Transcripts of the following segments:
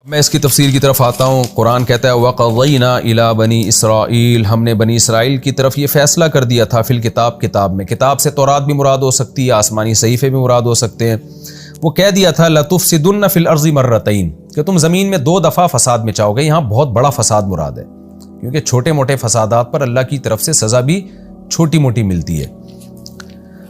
میں اس کی تفسیر کی طرف آتا ہوں۔ قرآن کہتا ہے وَقَضَيْنَا إِلَىٰ بَنِي إِسْرَائِيلَ، ہم نے بنی اسرائیل کی طرف یہ فیصلہ کر دیا تھا، فی الکتاب، کتاب میں، کتاب سے تورات بھی مراد ہو سکتی ہے، آسمانی صحیفے بھی مراد ہو سکتے ہیں۔ وہ کہہ دیا تھا لَتُفْسِدُنَّ فِي الْأَرْضِ مَرَّتَيْنِ، کہ تم زمین میں 2 دفعہ فساد مچاؤ گے۔ یہاں بہت بڑا فساد مراد ہے، کیونکہ چھوٹے موٹے فسادات پر اللہ کی طرف سے سزا بھی چھوٹی موٹی ملتی ہے۔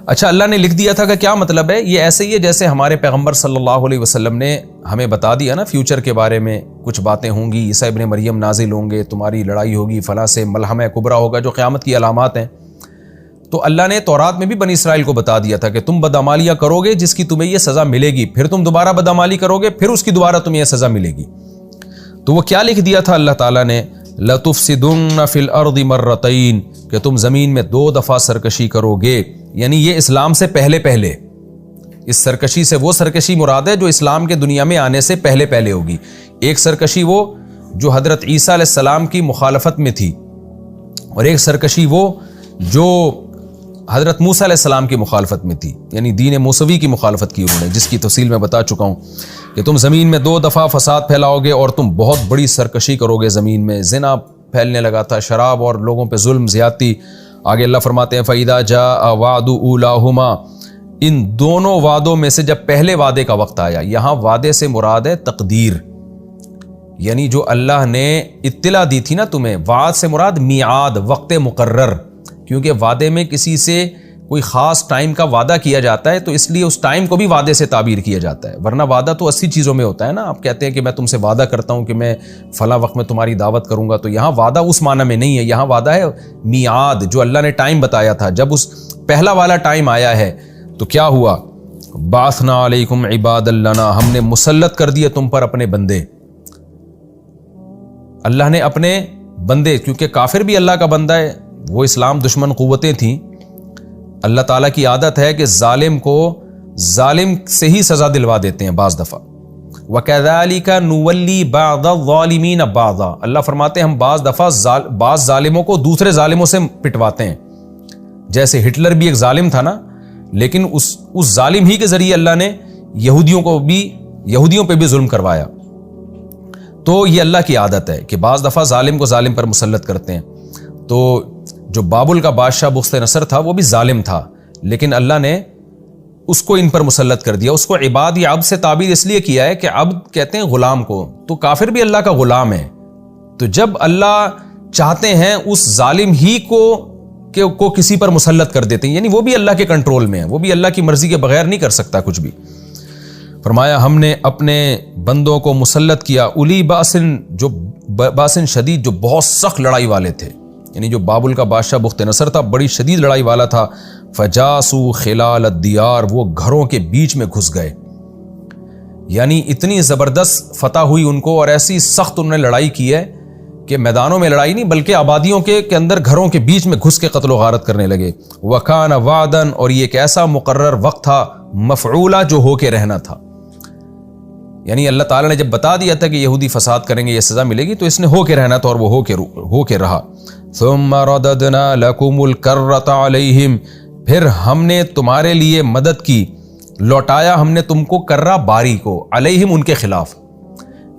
اچھا، اللہ نے لکھ دیا تھا کہ کیا مطلب ہے؟ یہ ایسے ہی ہے جیسے ہمارے پیغمبر صلی اللہ علیہ وسلم نے ہمیں بتا دیا نا فیوچر کے بارے میں، کچھ باتیں ہوں گی، عیسیٰ ابن مریم نازل ہوں گے، تمہاری لڑائی ہوگی، فلاں سے ملحمہ کبریٰ ہوگا، جو قیامت کی علامات ہیں۔ تو اللہ نے تورات میں بھی بنی اسرائیل کو بتا دیا تھا کہ تم بدعمالیاں کرو گے جس کی تمہیں یہ سزا ملے گی، پھر تم دوبارہ بدعمالی کرو گے، پھر اس کی دوبارہ تمہیں یہ سزا ملے گی۔ تو وہ کیا لکھ دیا تھا اللہ تعالیٰ نے؟ لَتُفْسِدُنَّ فِي الْأَرْضِ مَرَّتَيْنِ، کہ تم زمین میں 2 دفعہ سرکشی کرو گے، یعنی یہ اسلام سے پہلے پہلے۔ اس سرکشی سے وہ سرکشی مراد ہے جو اسلام کے دنیا میں آنے سے پہلے پہلے ہوگی۔ ایک سرکشی وہ جو حضرت عیسیٰ علیہ السلام کی مخالفت میں تھی، اور ایک سرکشی وہ جو حضرت موسیٰ علیہ السلام کی مخالفت میں تھی، یعنی دین موسوی کی مخالفت کی انہوں نے، جس کی تفصیل میں بتا چکا ہوں کہ تم زمین میں 2 دفعہ فساد پھیلاؤ گے اور تم بہت بڑی سرکشی کرو گے زمین میں۔ زنا پھیلنے لگا تھا، شراب اور لوگوں پہ ظلم زیادتی۔ آگے اللہ فرماتے ہیں فَإِذَا جَاءَ وَعْدُ أُولَاهُمَا، ان دونوں وعدوں میں سے جب پہلے وعدے کا وقت آیا۔ یہاں وعدے سے مراد ہے تقدیر، یعنی جو اللہ نے اطلاع دی تھی نا تمہیں۔ وعد سے مراد میعاد، وقت مقرر، کیونکہ وعدے میں کسی سے کوئی خاص ٹائم کا وعدہ کیا جاتا ہے تو اس لیے اس ٹائم کو بھی وعدے سے تعبیر کیا جاتا ہے، ورنہ وعدہ تو 80 چیزوں میں ہوتا ہے نا۔ آپ کہتے ہیں کہ میں تم سے وعدہ کرتا ہوں کہ میں فلاں وقت میں تمہاری دعوت کروں گا، تو یہاں وعدہ اس معنی میں نہیں ہے، یہاں وعدہ ہے میعاد، جو اللہ نے ٹائم بتایا تھا۔ جب اس پہلا والا ٹائم آیا ہے تو کیا ہوا؟ بعثنا علیکم عبادا لنا، ہم نے مسلط کر دیے تم پر اپنے بندے۔ اللہ نے اپنے بندے، کیونکہ کافر بھی اللہ کا بندہ ہے، وہ اسلام دشمن قوتیں تھیں۔ اللہ تعالیٰ کی عادت ہے کہ ظالم کو ظالم سے ہی سزا دلوا دیتے ہیں بعض دفعہ۔ وَكَذَلِكَ نُوَلِّي بَعْضَ الظَّالِمِينَ بَعْضًا، اللہ فرماتے ہیں ہم بعض دفعہ بعض ظالموں کو دوسرے ظالموں سے پٹواتے ہیں۔ جیسے ہٹلر بھی ایک ظالم تھا نا، لیکن اس ظالم ہی کے ذریعے اللہ نے یہودیوں پہ بھی ظلم کروایا۔ تو یہ اللہ کی عادت ہے کہ بعض دفعہ ظالم کو ظالم پر مسلط کرتے ہیں۔ تو جو بابل کا بادشاہ بخت نصر تھا وہ بھی ظالم تھا، لیکن اللہ نے اس کو ان پر مسلط کر دیا۔ اس کو عباد یا عبد سے تعبیر اس لیے کیا ہے کہ عبد کہتے ہیں غلام کو، تو کافر بھی اللہ کا غلام ہے۔ تو جب اللہ چاہتے ہیں اس ظالم ہی کو کسی پر مسلط کر دیتے ہیں، یعنی وہ بھی اللہ کے کنٹرول میں ہے، وہ بھی اللہ کی مرضی کے بغیر نہیں کر سکتا کچھ بھی۔ فرمایا ہم نے اپنے بندوں کو مسلط کیا، اولی باسن شدید، جو بہت سخت لڑائی والے تھے، یعنی جو بابل کا بادشاہ بخت نصر تھا بڑی شدید لڑائی والا تھا۔ فجاسو خلال الدیار، وہ گھروں کے بیچ میں گھس گئے، یعنی اتنی زبردست فتح ہوئی ان کو، اور ایسی سخت انہوں نے لڑائی کی ہے کہ میدانوں میں لڑائی نہیں بلکہ آبادیوں کے اندر گھروں کے بیچ میں گھس کے قتل و غارت کرنے لگے۔ وکان وعدن، اور یہ ایک ایسا مقرر وقت تھا، مفعولا، جو ہو کے رہنا تھا۔ یعنی اللہ تعالیٰ نے جب بتا دیا تھا کہ یہودی فساد کریں گے، یہ سزا ملے گی، تو اس نے ہو کے رہنا تھا، اور وہ ہو کے رہا۔ ثم رددنا لکم الکرۃ علیہم، پھر ہم نے تمہارے لیے مدد کی، لوٹایا ہم نے تم کو کرہ باری کو، علیہم، ان کے خلاف،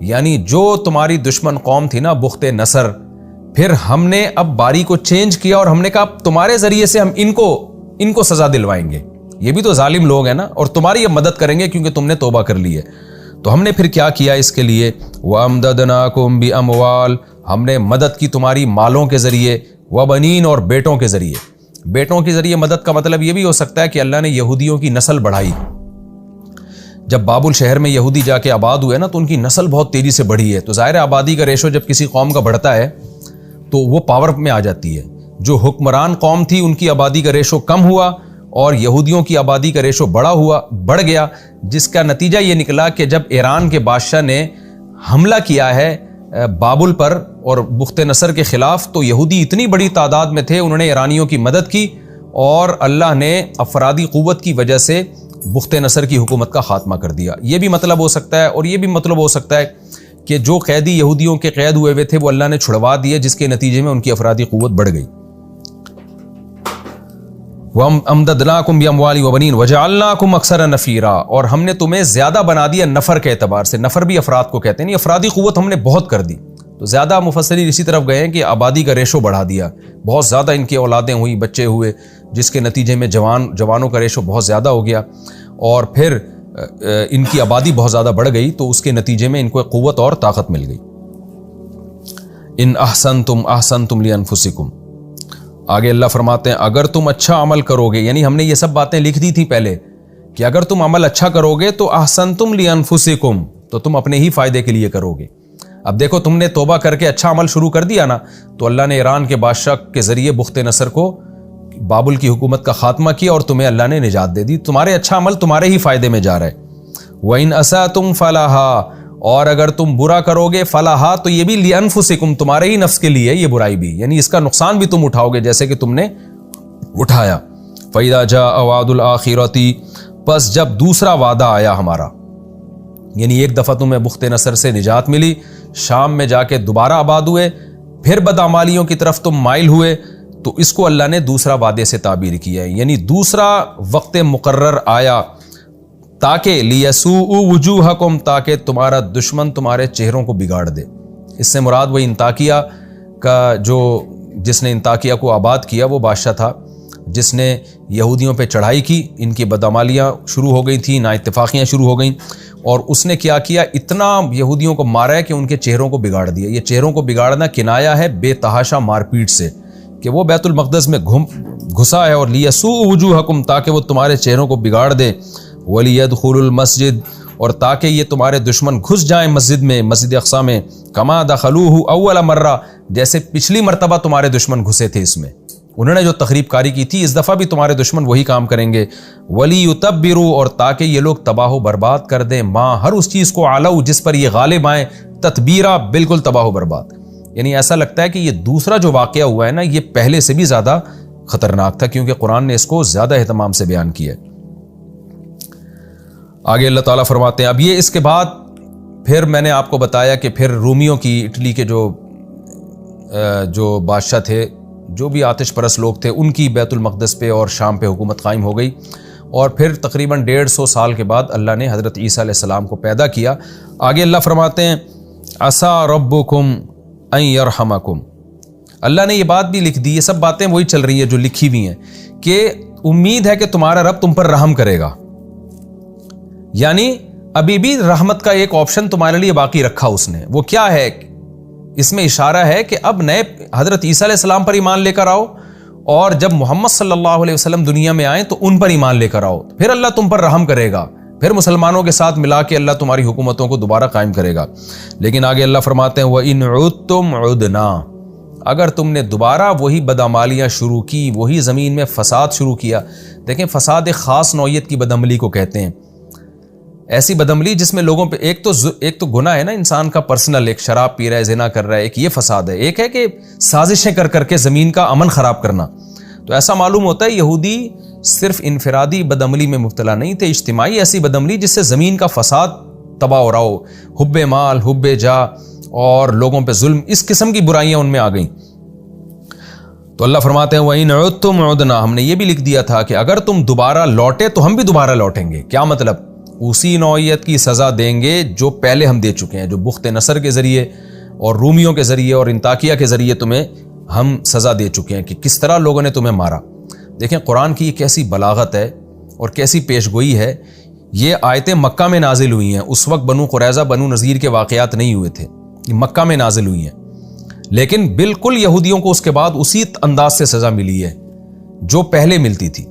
یعنی جو تمہاری دشمن قوم تھی نا بخت نصر، پھر ہم نے اب باری کو چینج کیا اور ہم نے کہا تمہارے ذریعے سے ہم ان کو سزا دلوائیں گے، یہ بھی تو ظالم لوگ ہیں نا، اور تمہاری اب مدد کریں گے کیونکہ تم نے توبہ کر لی ہے۔ تو ہم نے پھر کیا کیا اس کے لیے؟ وَأَمْدَدْنَاكُمْ بِأَمْوَالٍ، ہم نے مدد کی تمہاری مالوں کے ذریعے، وَبَنِينَ، اور بیٹوں کے ذریعے۔ بیٹوں کے ذریعے مدد کا مطلب یہ بھی ہو سکتا ہے کہ اللہ نے یہودیوں کی نسل بڑھائی۔ جب بابل شہر میں یہودی جا کے آباد ہوئے نا تو ان کی نسل بہت تیزی سے بڑھی ہے، تو ظاہر آبادی کا ریشو جب کسی قوم کا بڑھتا ہے تو وہ پاور میں آ جاتی ہے۔ جو حکمران قوم تھی ان کی آبادی کا ریشو کم ہوا اور یہودیوں کی آبادی کا ریشو بڑھ گیا، جس کا نتیجہ یہ نکلا کہ جب ایران کے بادشاہ نے حملہ کیا ہے بابل پر اور بخت نصر کے خلاف، تو یہودی اتنی بڑی تعداد میں تھے، انہوں نے ایرانیوں کی مدد کی، اور اللہ نے افرادی قوت کی وجہ سے بخت نصر کی حکومت کا خاتمہ کر دیا۔ یہ بھی مطلب ہو سکتا ہے، اور یہ بھی مطلب ہو سکتا ہے کہ جو قیدی یہودیوں کے قید ہوئے تھے وہ اللہ نے چھڑوا دیے، جس کے نتیجے میں ان کی افرادی قوت بڑھ گئی۔ وَأَمْدَدْنَاكُمْ بِأَمْوَالٍ وَبَنِينَ وَجَعَلْنَاكُمْ أَكْثَرَ نَفِيرًا، اور ہم نے تمہیں زیادہ بنا دیا نفر کے اعتبار سے. نفر بھی افراد کو کہتے ہیں، افرادی قوت ہم نے بہت کر دی. تو زیادہ مفسرین اسی طرف گئے ہیں کہ آبادی کا ریشو بڑھا دیا، بہت زیادہ ان کی اولادیں ہوئی، بچے ہوئے، جس کے نتیجے میں جوانوں کا ریشو بہت زیادہ ہو گیا، اور پھر ان کی آبادی بہت زیادہ بڑھ گئی، تو اس کے نتیجے میں ان کو قوت اور طاقت مل گئی. ان احسنتم احسنتم لانفسکم. آگے اللہ فرماتے ہیں اگر تم اچھا عمل کرو گے، یعنی ہم نے یہ سب باتیں لکھ دی تھی پہلے کہ اگر تم عمل اچھا کرو گے تو احسنتم لانفسکم، تو تم اپنے ہی فائدے کے لیے کرو گے. اب دیکھو تم نے توبہ کر کے اچھا عمل شروع کر دیا نا، تو اللہ نے ایران کے بادشاہ کے ذریعے بخت نصر کو، بابل کی حکومت کا خاتمہ کیا، اور تمہیں اللہ نے نجات دے دی. تمہارے اچھا عمل تمہارے ہی فائدے میں جا رہا ہے. وَإِنْ أَسَأْتُمْ فَلَهَا، اور اگر تم برا کرو گے، فلاحا، تو یہ بھی لِأَنفُسِكُمْ، تمہارے ہی نفس کے لیے یہ برائی بھی، یعنی اس کا نقصان بھی تم اٹھاؤ گے جیسے کہ تم نے اٹھایا. فَإِذَا جَاءَ وَعْدُ الْآخِرَةِ، پس جب دوسرا وعدہ آیا ہمارا، یعنی ایک دفعہ تمہیں بخت نصر سے نجات ملی، شام میں جا کے دوبارہ آباد ہوئے، پھر بدعمالیوں کی طرف تم مائل ہوئے، تو اس کو اللہ نے دوسرا وعدے سے تعبیر کیا ہے، یعنی دوسرا وقت مقرر آیا تاکہ لیسوء وجوہکم، تاکہ تمہارا دشمن تمہارے چہروں کو بگاڑ دے. اس سے مراد وہ انطاکیہ کا جس نے انطاکیہ کو آباد کیا وہ بادشاہ تھا جس نے یہودیوں پہ چڑھائی کی، ان کی بدعمالیاں شروع ہو گئی تھیں، نااتفاقیاں شروع ہو گئیں، اور اس نے کیا کیا، اتنا یہودیوں کو مارا ہے کہ ان کے چہروں کو بگاڑ دیا. یہ چہروں کو بگاڑنا کنایا ہے بے تحاشا مار پیٹ سے، کہ وہ بیت المقدس میں گھسا ہے، اور لیسوء وجوہکم، تاکہ وہ تمہارے چہروں کو بگاڑ دے، وَلِيَدْخُلُوا الْمَسْجِدَ، اور تاکہ یہ تمہارے دشمن گھس جائیں مسجد میں، مسجد اقصیٰ میں، کما دخلوہ اول مرہ، جیسے پچھلی مرتبہ تمہارے دشمن گھسے تھے اس میں، انہوں نے جو تخریب کاری کی تھی، اس دفعہ بھی تمہارے دشمن وہی کام کریں گے. وَلِيُتَبِّرُوا، اور تاکہ یہ لوگ تباہ و برباد کر دیں، ماں، ہر اس چیز کو، عَلَوْا، جس پر یہ غالب آئیں، تتبیرہ، بالکل تباہ و برباد. یعنی ایسا لگتا ہے کہ یہ دوسرا جو واقعہ ہوا ہے نا، یہ پہلے سے بھی زیادہ خطرناک تھا، کیونکہ قرآن نے اس کو زیادہ اہتمام سے بیان کیا ہے. آگے اللہ تعالیٰ فرماتے ہیں، اب یہ اس کے بعد پھر میں نے آپ کو بتایا کہ پھر رومیوں کی، اٹلی کے جو بادشاہ تھے، جو بھی آتش پرست لوگ تھے، ان کی بیت المقدس پہ اور شام پہ حکومت قائم ہو گئی، اور پھر تقریباً 150 سال کے بعد اللہ نے حضرت عیسیٰ علیہ السلام کو پیدا کیا. آگے اللہ فرماتے ہیں عسیٰ ربکم ان یرحمکم. اللہ نے یہ بات بھی لکھ دی، یہ سب باتیں وہی چل رہی ہیں جو لکھی ہوئی ہیں، کہ امید ہے کہ تمہارا رب تم پر رحم کرے گا. یعنی ابھی بھی رحمت کا ایک آپشن تمہارے لیے باقی رکھا اس نے. وہ کیا ہے؟ اس میں اشارہ ہے کہ اب نئے حضرت عیسیٰ علیہ السلام پر ایمان لے کر آؤ، اور جب محمد صلی اللہ علیہ وسلم دنیا میں آئیں تو ان پر ایمان لے کر آؤ، پھر اللہ تم پر رحم کرے گا، پھر مسلمانوں کے ساتھ ملا کے اللہ تمہاری حکومتوں کو دوبارہ قائم کرے گا. لیکن آگے اللہ فرماتے ہیں وَإِنْ عُدْتُمْ عُدْنَا، اگر تم نے دوبارہ وہی بدعمالیاں شروع کی، وہی زمین میں فساد شروع کیا. دیکھیں، فساد ایک خاص نوعیت کی بدعملی کو کہتے ہیں، ایسی بدعملی جس میں لوگوں پہ ایک تو گناہ ہے نا انسان کا پرسنل، ایک شراب پی رہا ہے، زنا کر رہا ہے، ایک یہ فساد ہے. ایک ہے کہ سازشیں کر کے زمین کا امن خراب کرنا. تو ایسا معلوم ہوتا ہے یہودی صرف انفرادی بدعملی میں مبتلا نہیں تھے، اجتماعی ایسی بدعملی جس سے زمین کا فساد تباہ ہو رہا ہو، حب مال، حب جاہ، اور لوگوں پہ ظلم، اس قسم کی برائیاں ان میں آ گئیں. تو اللہ فرماتے ہیں وَإِنْ عُدْتُمْ عُدْنَا، ہم نے یہ بھی لکھ دیا تھا کہ اگر تم دوبارہ لوٹے تو ہم بھی دوبارہ لوٹیں گے. کیا مطلب؟ اسی نوعیت کی سزا دیں گے جو پہلے ہم دے چکے ہیں، جو بخت نصر کے ذریعے اور رومیوں کے ذریعے اور انطاکیہ کے ذریعے تمہیں ہم سزا دے چکے ہیں، کہ کس طرح لوگوں نے تمہیں مارا. دیکھیں قرآن کی یہ کیسی بلاغت ہے اور کیسی پیش گوئی ہے. یہ آیتیں مکہ میں نازل ہوئی ہیں، اس وقت بنو قریظہ، بنو نذیر کے واقعات نہیں ہوئے تھے، یہ مکہ میں نازل ہوئی ہیں. لیکن بالکل یہودیوں کو اس کے بعد اسی انداز سے سزا ملی ہے جو پہلے ملتی تھی.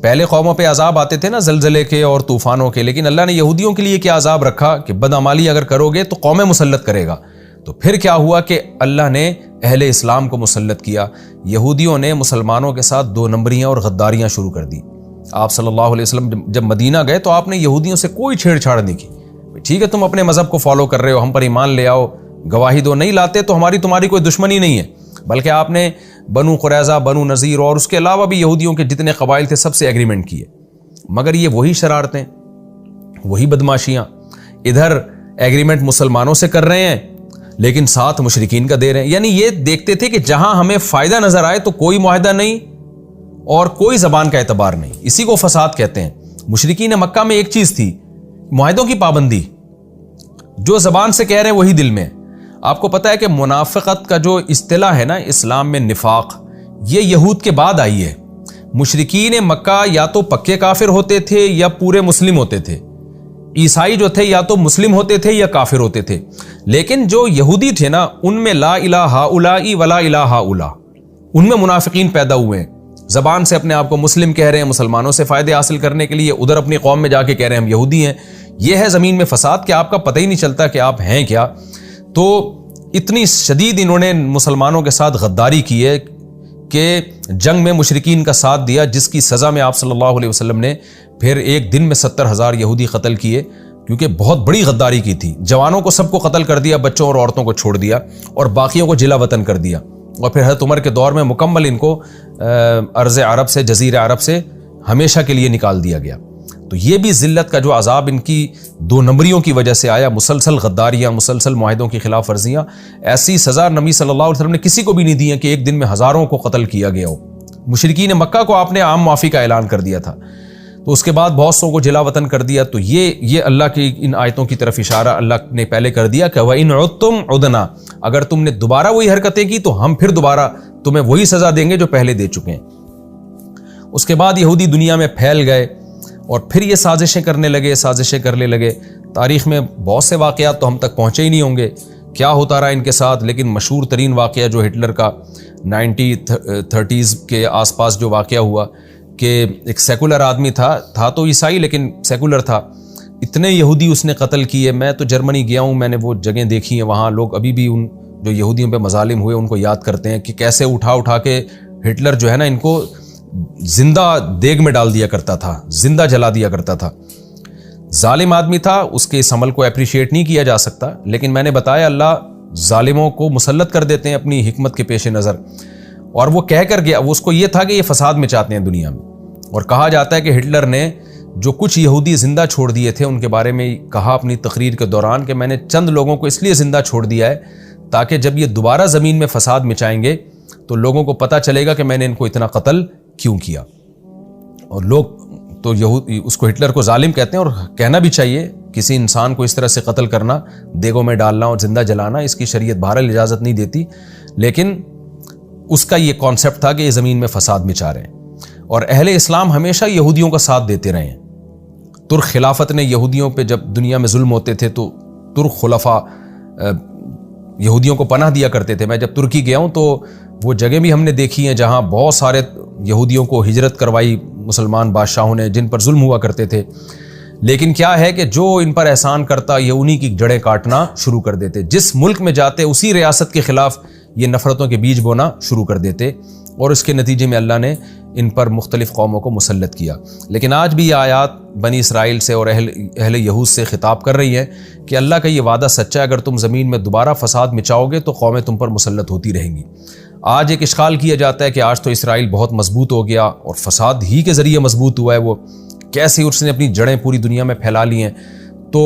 پہلے قوموں پہ عذاب آتے تھے نا، زلزلے کے اور طوفانوں کے، لیکن اللہ نے یہودیوں کے لیے کیا عذاب رکھا کہ بدعمالی اگر کرو گے تو قومیں مسلط کرے گا. تو پھر کیا ہوا کہ اللہ نے اہل اسلام کو مسلط کیا. یہودیوں نے مسلمانوں کے ساتھ 2 نمبریاں اور غداریاں شروع کر دی. آپ صلی اللہ علیہ وسلم جب مدینہ گئے تو آپ نے یہودیوں سے کوئی چھیڑ چھاڑ نہیں کی. ٹھیک ہے، تم اپنے مذہب کو فالو کر رہے ہو، ہم پر ایمان لے آؤ، گواہی دو. نہیں لاتے تو تمہاری کوئی دشمنی نہیں ہے، بلکہ آپ نے بنو قریظہ، بنو نذیر اور اس کے علاوہ بھی یہودیوں کے جتنے قبائل تھے سب سے ایگریمنٹ کیے. مگر یہ وہی شرارتیں، وہی بدماشیاں، ادھر ایگریمنٹ مسلمانوں سے کر رہے ہیں لیکن ساتھ مشرکین کا دے رہے ہیں. یعنی یہ دیکھتے تھے کہ جہاں ہمیں فائدہ نظر آئے تو کوئی معاہدہ نہیں، اور کوئی زبان کا اعتبار نہیں. اسی کو فساد کہتے ہیں. مشرکین مکہ میں ایک چیز تھی، معاہدوں کی پابندی. جو زبان سے کہہ رہے ہیں وہی دل میں. آپ کو پتا ہے کہ منافقت کا جو اصطلاح ہے نا اسلام میں، نفاق، یہ یہود کے بعد آئی ہے. مشرکین مکہ یا تو پکے کافر ہوتے تھے یا پورے مسلم ہوتے تھے. عیسائی جو تھے یا تو مسلم ہوتے تھے یا کافر ہوتے تھے. لیکن جو یہودی تھے نا، ان میں لا الہ ہؤلاء ولا الہ ہؤلاء، ان میں منافقین پیدا ہوئے ہیں. زبان سے اپنے آپ کو مسلم کہہ رہے ہیں، مسلمانوں سے فائدے حاصل کرنے کے لیے ادھر اپنی قوم میں جا کے کہہ رہے ہیں ہم یہودی ہیں. یہ ہے زمین میں فساد کہ آپ کا پتہ ہی نہیں چلتا کہ آپ ہیں کیا. تو اتنی شدید انہوں نے مسلمانوں کے ساتھ غداری کی ہے کہ جنگ میں مشرکین کا ساتھ دیا، جس کی سزا میں آپ صلی اللہ علیہ وسلم نے پھر ایک دن میں 70,000 یہودی قتل کیے، کیونکہ بہت بڑی غداری کی تھی. جوانوں کو سب کو قتل کر دیا، بچوں اور عورتوں کو چھوڑ دیا، اور باقیوں کو جلا وطن کر دیا. اور پھر حضرت عمر کے دور میں مکمل ان کو ارض عرب سے، جزیرہ عرب سے ہمیشہ کے لیے نکال دیا گیا. تو یہ بھی ذلت کا جو عذاب ان کی 2 نمبریوں کی وجہ سے آیا، مسلسل غداریاں، مسلسل معاہدوں کی خلاف ورزیاں. ایسی سزا نبی صلی اللہ علیہ وسلم نے کسی کو بھی نہیں دی ہے کہ ایک دن میں ہزاروں کو قتل کیا گیا ہو. مشرکین مکہ کو آپ نے عام معافی کا اعلان کر دیا تھا، تو اس کے بعد بہت سو کو جلا وطن کر دیا. تو یہ اللہ کی ان آیتوں کی طرف اشارہ اللہ نے پہلے کر دیا کہ وَإِنْ عُدْتُمْ عُدْنَا، اگر تم نے دوبارہ وہی حرکتیں کی تو ہم پھر دوبارہ تمہیں وہی سزا دیں گے جو پہلے دے چکے ہیں. اس کے بعد یہودی دنیا میں پھیل گئے اور پھر یہ سازشیں کرنے لگے. تاریخ میں بہت سے واقعات تو ہم تک پہنچے ہی نہیں ہوں گے کیا ہوتا رہا ان کے ساتھ. لیکن مشہور ترین واقعہ جو ہٹلر کا 1930s کے آس پاس جو واقعہ ہوا کہ ایک سیکولر آدمی تھا تو عیسائی لیکن سیکولر تھا، اتنے یہودی اس نے قتل کیے. میں تو جرمنی گیا ہوں، میں نے وہ جگہیں دیکھی ہیں، وہاں لوگ ابھی بھی ان جو یہودیوں پہ مظالم ہوئے ان کو یاد کرتے ہیں کہ کیسے اٹھا کے ہٹلر جو ہے نا ان کو زندہ دیگ میں ڈال دیا کرتا تھا، زندہ جلا دیا کرتا تھا. ظالم آدمی تھا، اس کے اس عمل کو اپریشیٹ نہیں کیا جا سکتا. لیکن میں نے بتایا اللہ ظالموں کو مسلط کر دیتے ہیں اپنی حکمت کے پیش نظر. اور وہ کہہ کر گیا، وہ اس کو یہ تھا کہ یہ فساد مچاتے ہیں دنیا میں. اور کہا جاتا ہے کہ ہٹلر نے جو کچھ یہودی زندہ چھوڑ دیے تھے ان کے بارے میں کہا اپنی تقریر کے دوران کہ میں نے چند لوگوں کو اس لیے زندہ چھوڑ دیا ہے تاکہ جب یہ دوبارہ زمین میں فساد مچائیں گے تو لوگوں کو پتہ چلے گا کہ میں نے ان کو اتنا قتل کیوں کیا. اور لوگ تو اس کو ہٹلر کو ظالم کہتے ہیں، اور کہنا بھی چاہیے. کسی انسان کو اس طرح سے قتل کرنا، دیگوں میں ڈالنا اور زندہ جلانا، اس کی شریعت بہرحال اجازت نہیں دیتی. لیکن اس کا یہ کانسیپٹ تھا کہ یہ زمین میں فساد مچا رہے ہیں. اور اہل اسلام ہمیشہ یہودیوں کا ساتھ دیتے رہے ہیں. ترک خلافت نے یہودیوں پہ جب دنیا میں ظلم ہوتے تھے تو ترک خلفاء یہودیوں کو پناہ دیا کرتے تھے. میں جب ترکی گیا ہوں تو وہ جگہ بھی ہم نے دیکھی ہیں جہاں بہت سارے یہودیوں کو ہجرت کروائی مسلمان بادشاہوں نے جن پر ظلم ہوا کرتے تھے. لیکن کیا ہے کہ جو ان پر احسان کرتا یہ انہی کی جڑیں کاٹنا شروع کر دیتے. جس ملک میں جاتے اسی ریاست کے خلاف یہ نفرتوں کے بیج بونا شروع کر دیتے، اور اس کے نتیجے میں اللہ نے ان پر مختلف قوموں کو مسلط کیا. لیکن آج بھی یہ آیات بنی اسرائیل سے اور اہل یہود سے خطاب کر رہی ہیں کہ اللہ کا یہ وعدہ سچا ہے، اگر تم زمین میں دوبارہ فساد مچاؤ گے تو قومیں تم پر مسلط ہوتی رہیں گی. آج ایک اشکال کیا جاتا ہے کہ آج تو اسرائیل بہت مضبوط ہو گیا اور فساد ہی کے ذریعے مضبوط ہوا ہے، وہ کیسے اس نے اپنی جڑیں پوری دنیا میں پھیلا لی ہیں. تو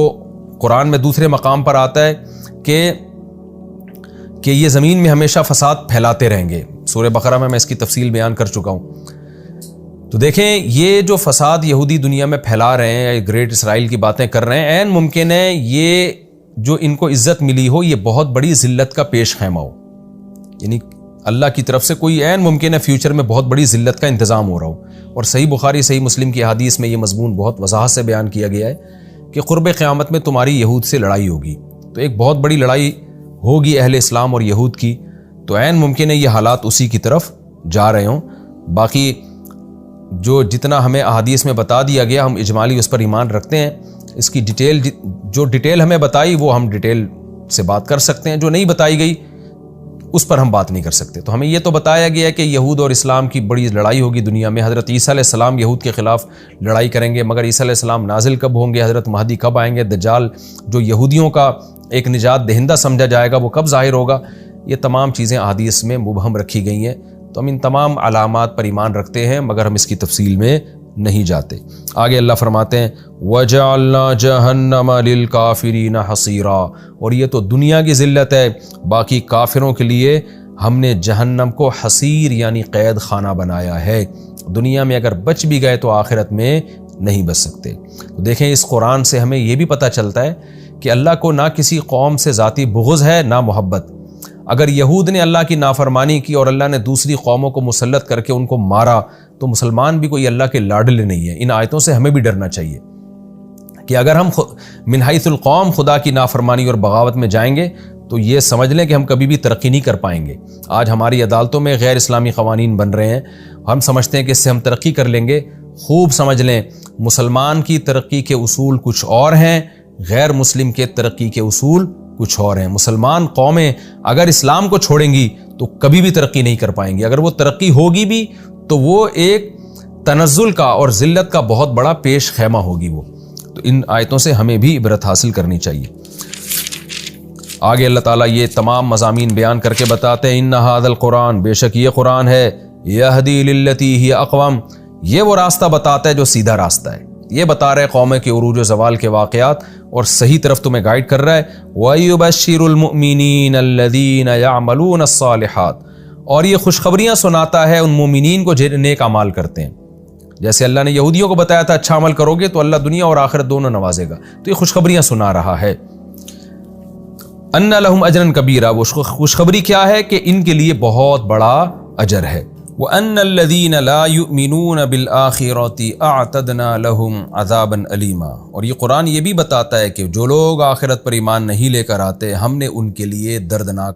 قرآن میں دوسرے مقام پر آتا ہے کہ یہ زمین میں ہمیشہ فساد پھیلاتے رہیں گے. سورہ بقرہ میں اس کی تفصیل بیان کر چکا ہوں. تو دیکھیں یہ جو فساد یہودی دنیا میں پھیلا رہے ہیں، گریٹ اسرائیل کی باتیں کر رہے ہیں، عین ممکن ہے یہ جو ان کو عزت ملی ہو یہ بہت بڑی ذلت کا پیش خیمہ ہو. یعنی اللہ کی طرف سے کوئی عین ممکن ہے فیوچر میں بہت بڑی ذلت کا انتظام ہو رہا ہو. اور صحیح بخاری صحیح مسلم کی حدیث میں یہ مضمون بہت وضاحت سے بیان کیا گیا ہے کہ قرب قیامت میں تمہاری یہود سے لڑائی ہوگی. تو ایک بہت بڑی لڑائی ہوگی اہل اسلام اور یہود کی. تو عین ممکن ہے یہ حالات اسی کی طرف جا رہے ہوں. باقی جو جتنا ہمیں احادیث میں بتا دیا گیا ہم اجمالی اس پر ایمان رکھتے ہیں. اس کی ڈیٹیل ہمیں بتائی وہ ہم ڈیٹیل سے بات کر سکتے ہیں، جو نہیں بتائی گئی اس پر ہم بات نہیں کر سکتے. تو ہمیں یہ تو بتایا گیا ہے کہ یہود اور اسلام کی بڑی لڑائی ہوگی دنیا میں. حضرت عیسیٰ علیہ السلام یہود کے خلاف لڑائی کریں گے، مگر عیسیٰ علیہ السلام نازل کب ہوں گے، حضرت مہدی کب آئیں گے، دجال جو یہودیوں کا ایک نجات دہندہ سمجھا جائے گا وہ کب ظاہر ہوگا، یہ تمام چیزیں احادیث میں مبہم رکھی گئی ہیں. تو ہم ان تمام علامات پر ایمان رکھتے ہیں مگر ہم اس کی تفصیل میں نہیں جاتے. آگے اللہ فرماتے ہیں وَجَعَلْنَا جَهَنَّمَ لِلْكَافِرِينَ حَصِيرًا، اور یہ تو دنیا کی ذلت ہے. باقی کافروں کے لیے ہم نے جہنم کو حصیر یعنی قید خانہ بنایا ہے. دنیا میں اگر بچ بھی گئے تو آخرت میں نہیں بچ سکتے۔ تو دیکھیں اس قرآن سے ہمیں یہ بھی پتہ چلتا ہے کہ اللہ کو نہ کسی قوم سے ذاتی بغض ہے نہ محبت۔ اگر یہود نے اللہ کی نافرمانی کی اور اللہ نے دوسری قوموں کو مسلط کر کے ان کو مارا تو مسلمان بھی کوئی اللہ کے لاڈلے نہیں ہے۔ ان آیتوں سے ہمیں بھی ڈرنا چاہیے کہ اگر ہم من حیث القوم خدا کی نافرمانی اور بغاوت میں جائیں گے تو یہ سمجھ لیں کہ ہم کبھی بھی ترقی نہیں کر پائیں گے۔ آج ہماری عدالتوں میں غیر اسلامی قوانین بن رہے ہیں، ہم سمجھتے ہیں کہ اس سے ہم ترقی کر لیں گے۔ خوب سمجھ لیں مسلمان کی ترقی کے اصول کچھ اور ہیں، غیر مسلم کے ترقی کے اصول کچھ اور ہیں۔ مسلمان قومیں اگر اسلام کو چھوڑیں گی تو کبھی بھی ترقی نہیں کر پائیں گی۔ اگر وہ ترقی ہوگی بھی تو وہ ایک تنزل کا اور ذلت کا بہت بڑا پیش خیمہ ہوگی وہ۔ تو ان آیتوں سے ہمیں بھی عبرت حاصل کرنی چاہیے۔ آگے اللہ تعالیٰ یہ تمام مضامین بیان کر کے بتاتے ہیں ان ھذا القرآن، بے شک یہ قرآن ہے، یہدی للتی ہی اقوم، یہ وہ راستہ بتاتا ہے جو سیدھا راستہ ہے۔ یہ بتا رہے قوم کے عروج و زوال کے واقعات اور صحیح طرف تمہیں گائیڈ کر رہا ہے۔ وَيُبَشِّرُ الْمُؤْمِنِينَ الَّذِينَ يَعْمَلُونَ الصَّالِحَاتِ، اور یہ خوشخبریاں سناتا ہے ان مومنین کو جو نیک اعمال کرتے ہیں۔ جیسے اللہ نے یہودیوں کو بتایا تھا اچھا عمل کرو گے تو اللہ دنیا اور آخرت دونوں نوازے گا، تو یہ خوشخبریاں سنا رہا ہے۔ اَنَّ لَهُمْ أَجْرًا كَبِيرًا، وہ خوشخبری کیا ہے کہ ان کے لیے بہت بڑا اجر ہے۔ وَأَنَّ الَّذِينَ لَا يُؤْمِنُونَ بِالْآخِرَةِ أَعْتَدْنَا لَهُمْ عَذَابًا أَلِيمًا، اور یہ قرآن یہ بھی بتاتا ہے کہ جو لوگ آخرت پر ایمان نہیں لے کر آتے ہم نے ان کے لیے دردناک